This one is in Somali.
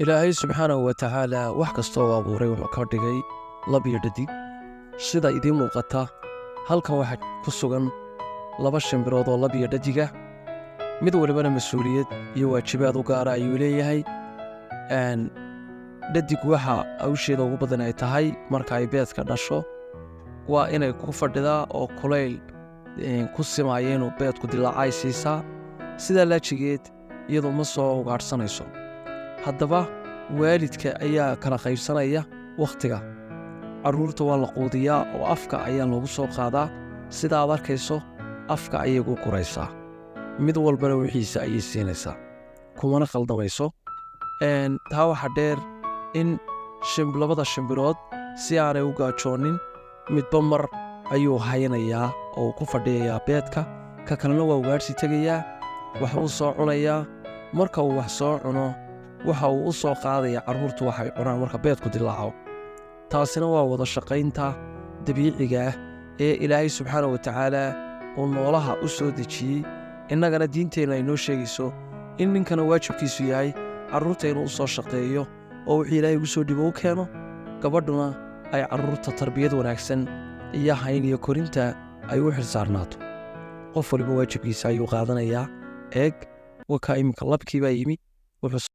ilaahay subxaanahu wa tacaala wax kastoo u abuuray wuxuu ka dhigay lab iyo dhadig sida idiin muuqata halkan waxaa ku sugan laba shimbirood oo lab iyo dhadiga mid walibana mas-uuliyad iyo waajibaad u gaara ayuu leeyahay. dhadig waxa hawsheeda ugu badan ay tahay marka ay beedka dhasho waa inay ku fadhidaa oo kulayl ku simaaya inuu beedku dilaacay siisaa, sidaa laajigeed iyadoo ma soo ugaadhsanayso. haddaba waalidka ayaa kala qaybsanaya wakhtiga. carruurta waa la quudiyaa oo afka ayaa loogu soo qaadaa, sida aad arkayso afka ayay gu guraysaa, mid walbana wixiisa ayay siinaysaa, kumana khaldamayso. taa waxaa dheer in labada shimbirood si aanay u gaajoonin midba mar ayuu haynayaa oo ku fadhiyayaa beedka, ka kalena waa ugaadhsi tegayaa, wax uu soo cunayaa. marka uu wax soo cuno waxa uu u soo qaadaya carruurtu waxay cunaan marka beedku dilaaco. taasina waa wada shaqaynta dabiiciga ah ee ilaahay subxaanahu wa tacaala uu noolaha u soo dejiyey. innagana diinteenna ay noo sheegayso in ninkana waajibkiisu yahay carruurta inuu u soo shaqeeyo oo wixii ilaahay ugu soo dhibo u keeno, gabadhuna ay carruurta tarbiyad wanaagsan iyo hayn iyo korinta ay u xilsaarnaato. qof waliba waajibkiisa ayuu qaadanayaa. eeg wakaa iminka labkii baa yimi, wuxuu